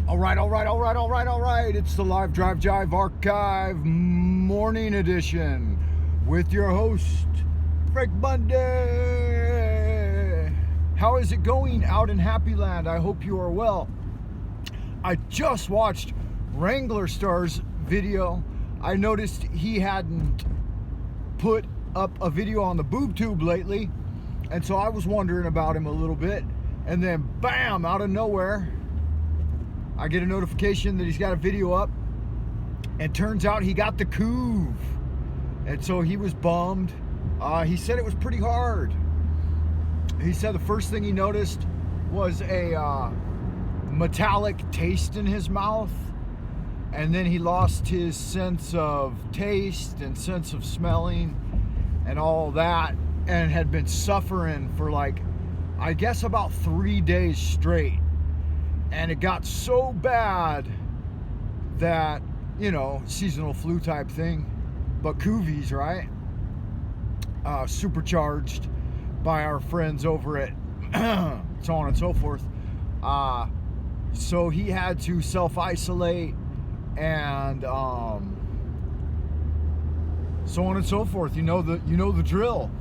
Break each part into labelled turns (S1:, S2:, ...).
S1: All right. It's the Live Drive Jive Archive Morning Edition with your host, Frank Monday. How is it going out in Happy Land? I hope you are well. I just watched Wranglerstar's video. I noticed he hadn't put up a video on the boob tube lately, and so I was wondering about him a little bit, and then bam, out of nowhere, I get a notification that he's got a video up, and turns out he got the couve, and so he was bummed. He said it was pretty hard. He said the first thing he noticed was a metallic taste in his mouth, and then he lost his sense of taste and sense of smelling and all that, and had been suffering for I guess about 3 days straight. And it got so bad that, seasonal flu type thing, but couvies, right? Supercharged by our friends over at so on and so forth. So he had to self-isolate and so on and so forth. You know the drill.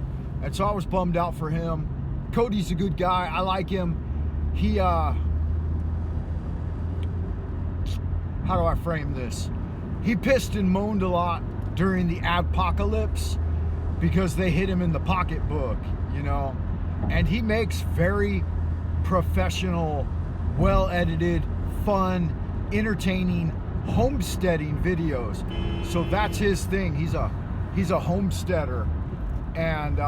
S1: And so I was bummed out for him. Cody's a good guy. I like him. He how do I frame this? He pissed and moaned a lot during the apocalypse because they hit him in the pocketbook, and he makes very professional, well-edited, fun, entertaining, homesteading videos. So that's his thing. He's a homesteader, and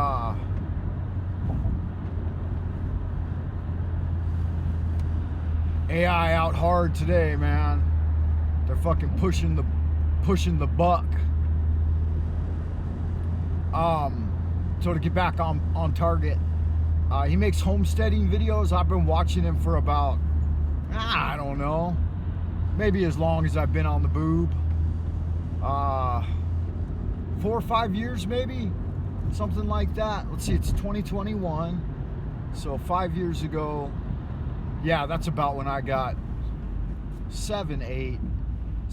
S1: AI out hard today, man. They're fucking pushing the buck. So to get back on target, he makes homesteading videos. I've been watching him for about, I don't know, maybe as long as I've been on the boob. 4 or 5 years, maybe, something like that. Let's see, it's 2021, so 5 years ago. Yeah, that's about when I got 7, 8.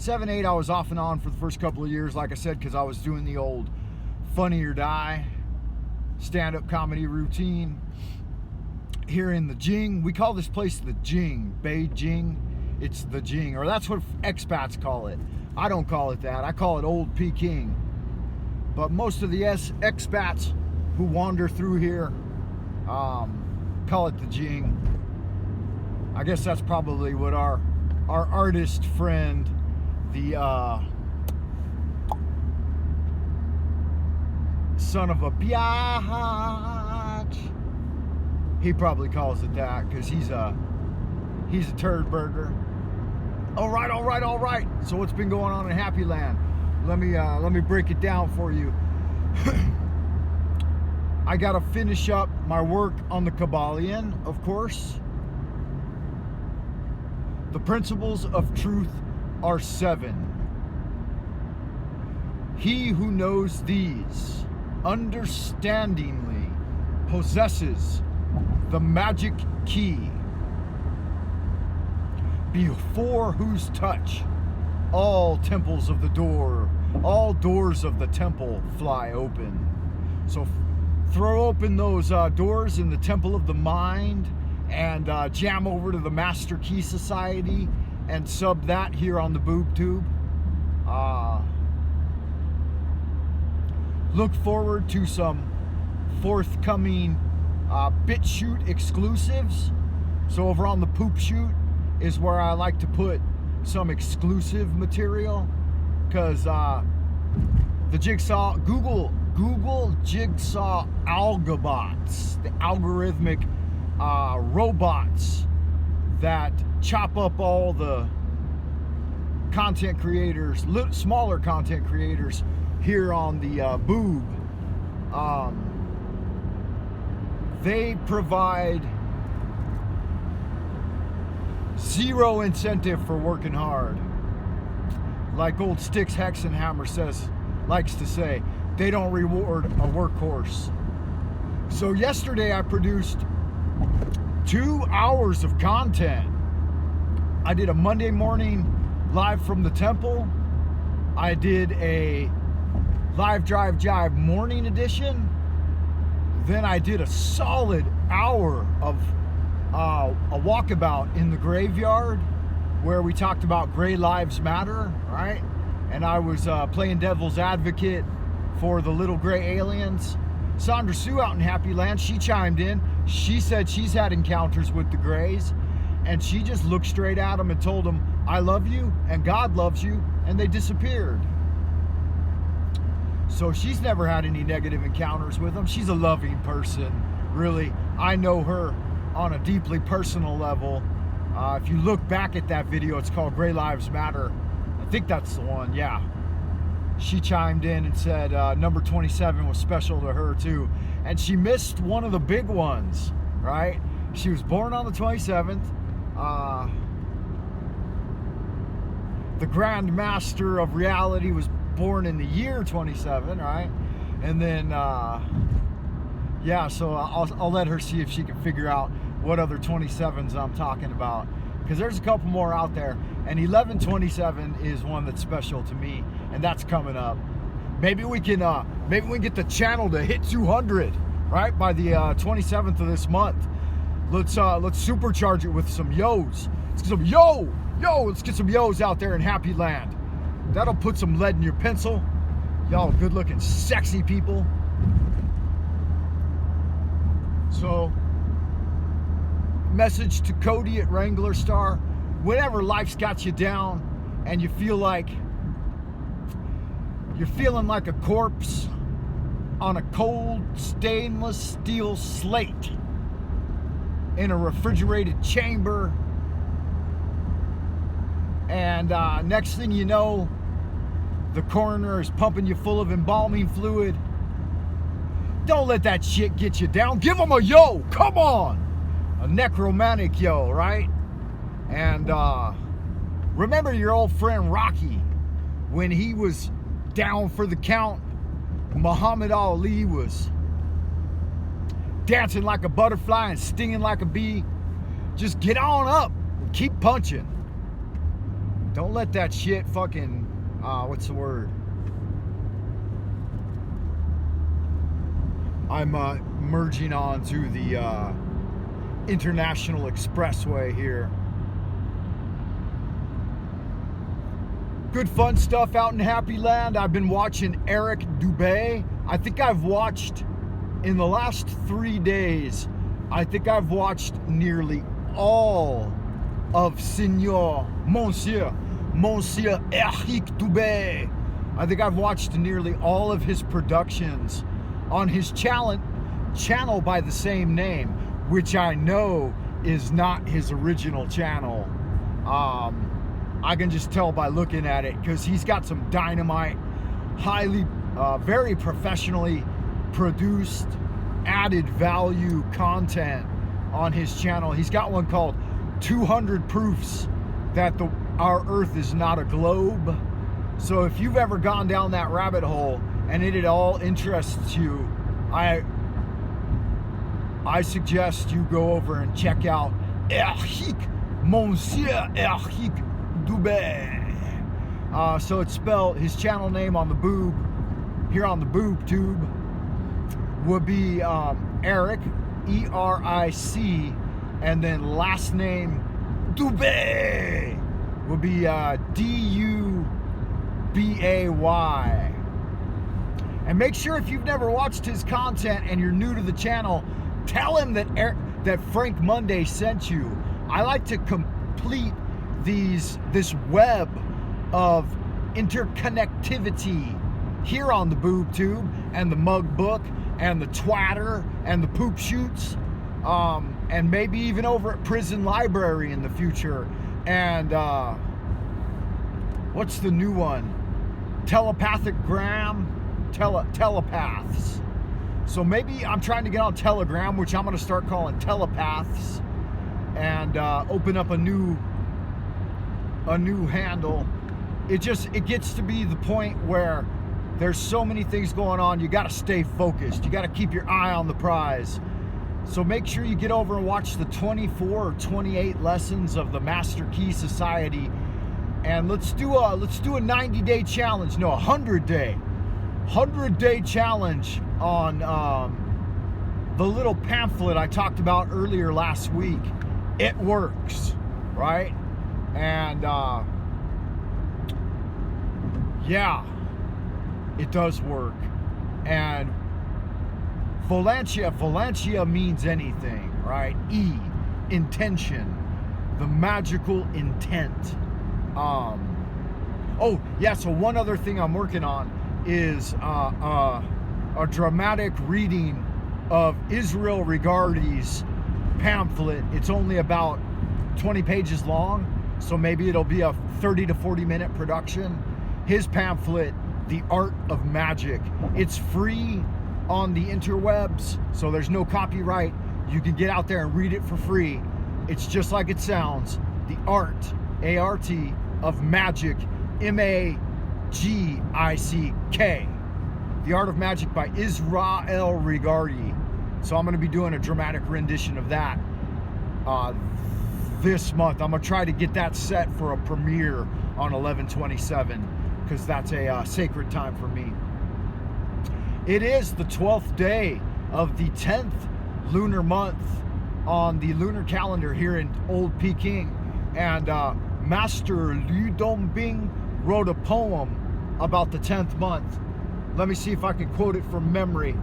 S1: I was off and on for the first couple of years, like I said, because I was doing the old Funny or Die stand-up comedy routine here in the Jing. We call this place the Jing, Beijing. It's the Jing, or that's what expats call it. I don't call it that. I call it Old Peking. But most of the expats who wander through here call it the Jing. I guess that's probably what our artist friend, the son of a biatch, he probably calls it that, because he's a turd burger. All right. So what's been going on in Happy Land? Let me break it down for you. I gotta finish up my work on the Kabbalion, of course. The principles of truth are 7. He who knows these understandingly possesses the magic key, before whose touch all temples of the door, all doors of the temple fly open. So throw open those doors in the temple of the mind, and jam over to the Master Key Society and sub that here on the boob tube. Look forward to some forthcoming BitChute exclusives. So over on the Poop Shoot is where I like to put some exclusive material, because the Jigsaw, Google Jigsaw Algobots, the algorithmic robots that chop up all the content creators, smaller content creators here on the boob. They provide zero incentive for working hard. Like old Styx Hexenhammer likes to say, they don't reward a workhorse. So yesterday I produced 2 hours of content I did a Monday morning live from the temple. I did a live drive jive morning edition. Then I did a solid hour of a walkabout in the graveyard where we talked about Gray Lives Matter, right? And I was playing devil's advocate for the little gray aliens. Sandra Sue out in Happy Land, she chimed in. She said she's had encounters with the Grays, and she just looked straight at them and told them, I love you and God loves you, and they disappeared. So she's never had any negative encounters with them. She's a loving person, really. I know her on a deeply personal level. If you look back at that video, it's called Gray Lives Matter. I think that's the one, yeah. She chimed in and said number 27 was special to her too. And she missed one of the big ones, right? She was born on the 27th. The Grand Master of Reality was born in the year 27, right? And then, yeah, so I'll let her see if she can figure out what other 27s I'm talking about, because there's a couple more out there, and 1127 is one that's special to me, and that's coming up. Maybe we can get the channel to hit 200, right, by the 27th of this month. Let's supercharge it with some yo's. Let's get some let's get some yo's out there in Happy Land. That'll put some lead in your pencil. Y'all good looking, sexy people. So, message to Cody at Wranglerstar. Whenever life's got you down and you feel like you're feeling like a corpse on a cold stainless steel slate in a refrigerated chamber, and next thing you know, the coroner is pumping you full of embalming fluid. Don't let that shit get you down. Give them a yo, come on. A necromantic yo, right? And remember your old friend Rocky, when he was down for the count, Muhammad Ali was dancing like a butterfly and stinging like a bee. Just get on up and keep punching. Don't let that shit fucking, what's the word? I'm merging on to the International Expressway here. Good fun stuff out in Happy Land. I've been watching Eric Dubé. I think I've watched, in the last 3 days, I think I've watched nearly all of Monsieur Eric Dubé. I think I've watched nearly all of his productions on his channel by the same name, which I know is not his original channel. I can just tell by looking at it, because he's got some dynamite, highly, very professionally produced, added value content on his channel. He's got one called 200 Proofs that our Earth is not a globe. So if you've ever gone down that rabbit hole and it at all interests you, I suggest you go over and check out Monsieur Eric Dubé. So it's spelled, his channel name on the boob, here on the boob tube, would be Eric, E-R-I-C, and then last name Dubé would be D-U-B-A-Y. And make sure, if you've never watched his content and you're new to the channel, tell him that Frank Monday sent you. I like to complete this web of interconnectivity here on the boob tube and the mug book and the twatter and the poop shoots, and maybe even over at Prison Library in the future. And what's the new one? Telepaths. So maybe I'm trying to get on Telegram, which I'm going to start calling Telepaths, and open up a new handle. It gets to be the point where there's so many things going on, you got to stay focused. You got to keep your eye on the prize. So make sure you get over and watch the 24 or 28 lessons of the Master Key Society, and let's do a 90-day challenge. No, 100-day challenge on the little pamphlet I talked about earlier last week. It works, right? And yeah, it does work. And Volantia means anything, right? Intention, the magical intent. Oh yeah, so one other thing I'm working on is a dramatic reading of Israel Regardie's pamphlet. It's only about 20 pages long, so maybe it'll be a 30 to 40 minute production. His pamphlet, The Art of Magic. It's free on the interwebs, so there's no copyright. You can get out there and read it for free. It's just like it sounds. The Art, A-R-T, of Magic, M-A-G-I-C-K. The Art of Magic by Israel Regardie. So I'm going to be doing a dramatic rendition of that this month. I'm going to try to get that set for a premiere on 11/27, because that's a sacred time for me. It is the 12th day of the 10th lunar month on the lunar calendar here in Old Peking, and Master Liu Dongbing wrote a poem about the 10th month. Let me see if I can quote it from memory.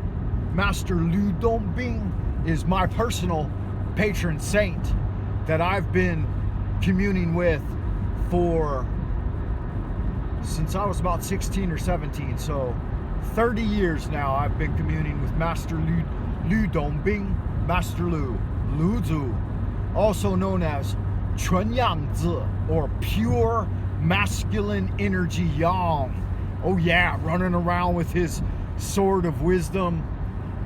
S1: Master Liu Dongbing is my personal patron saint that I've been communing with since I was about 16 or 17. So 30 years now I've been communing with Master Liu Dongbing, Master Liu Zu, also known as Chun Yang Zi, or pure masculine energy yang. Oh yeah, running around with his sword of wisdom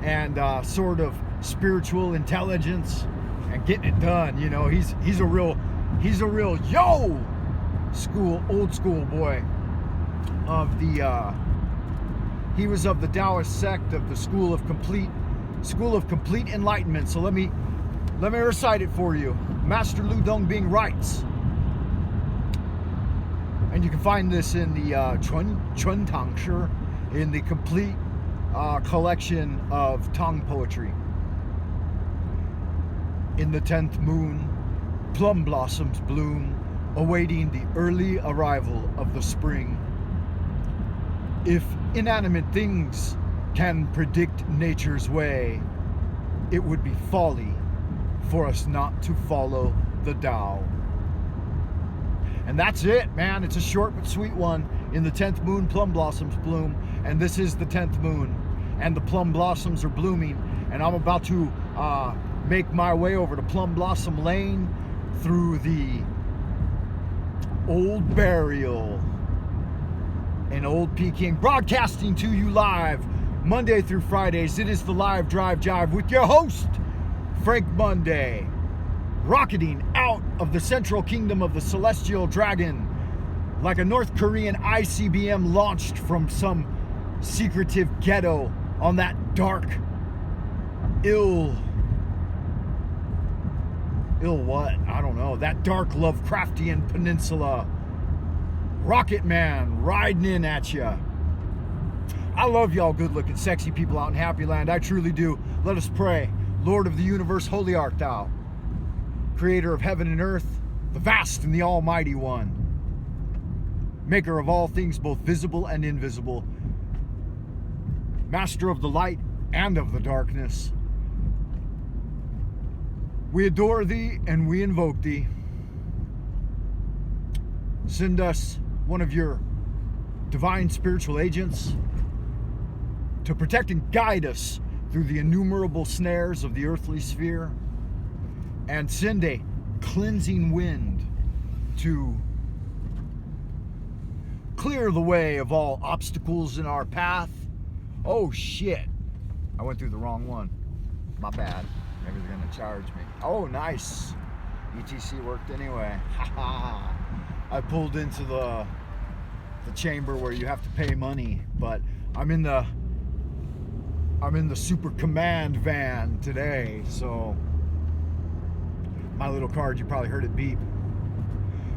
S1: and sword of spiritual intelligence and getting it done. You know, he's a real old school boy of the he was of the Taoist sect of the school of complete enlightenment. So let me recite it for you. Master Liu Dongbing writes, and you can find this in the Chun Tang Shi, in the complete collection of Tang poetry. In the 10th moon, plum blossoms bloom, awaiting the early arrival of the spring. If inanimate things can predict nature's way, it would be folly for us not to follow the Tao. And that's it, man. It's a short but sweet one. In the 10th moon, plum blossoms bloom, and this is the 10th moon, and the plum blossoms are blooming, and I'm about to make my way over to Plum Blossom Lane through the old burial in Old Peking, broadcasting to you live Monday through Fridays. It is the Live Drive Jive with your host, Frank Monday, rocketing out of the central kingdom of the Celestial Dragon like a North Korean ICBM launched from some secretive ghetto on that dark, ill what? I don't know. That dark Lovecraftian peninsula. Rocket Man riding in at ya. I love y'all good-looking, sexy people out in Happy Land. I truly do. Let us pray. Lord of the universe, holy art thou. Creator of heaven and earth, the vast and the almighty one. Maker of all things, both visible and invisible. Master of the light and of the darkness. We adore thee and we invoke thee. Send us one of your divine spiritual agents to protect and guide us through the innumerable snares of the earthly sphere, and send a cleansing wind to clear the way of all obstacles in our path. Oh shit, I went through the wrong one. My bad. Maybe they're gonna charge me. Oh, nice. ETC worked anyway. Haha. I pulled into the chamber where you have to pay money, but I'm in the I'm in the Super Command van today, so my little card, you probably heard it beep.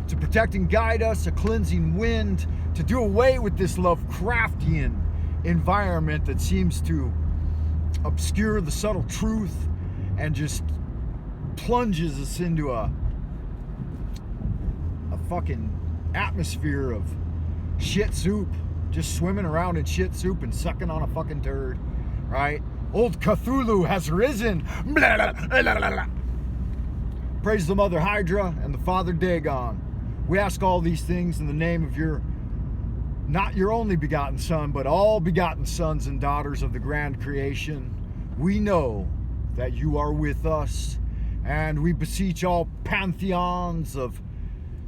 S1: To protect and guide us, a cleansing wind, to do away with this Lovecraftian environment that seems to obscure the subtle truth and just plunges us into a fucking atmosphere of shit soup, just swimming around in shit soup and sucking on a fucking turd, right? Old Cthulhu has risen. Blah, blah, blah, blah, blah. Praise the Mother Hydra and the Father Dagon. We ask all these things in the name of your, not your only begotten Son, but all begotten sons and daughters of the grand creation. We know that you are with us, and we beseech all pantheons of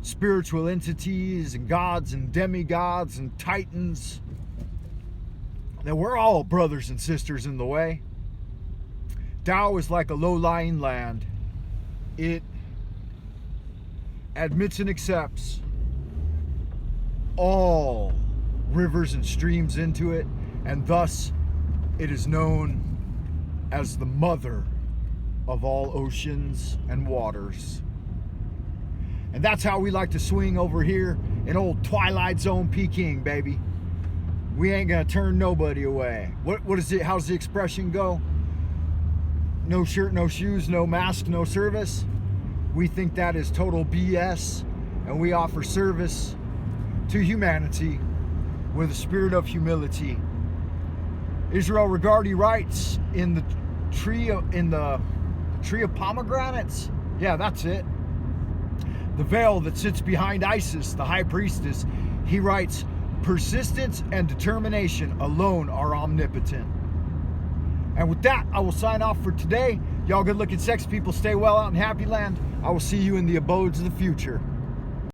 S1: spiritual entities and gods and demigods and titans that we're all brothers and sisters in the way. Tao is like a low-lying land. It admits and accepts all rivers and streams into it, and thus it is known as the mother of all oceans and waters. And that's how we like to swing over here in old Twilight Zone Peking, baby. We ain't gonna turn nobody away. What is it? How's the expression go? No shirt, no shoes, no mask, no service. We think that is total BS, and we offer service to humanity with a spirit of humility. Israel Regardi writes in the tree of pomegranates. Yeah, that's it. The veil that sits behind Isis, the high priestess, he writes, persistence and determination alone are omnipotent. And with that, I will sign off for today. Y'all good looking sex people, stay well out in Happy Land. I will see you in the abodes of the future.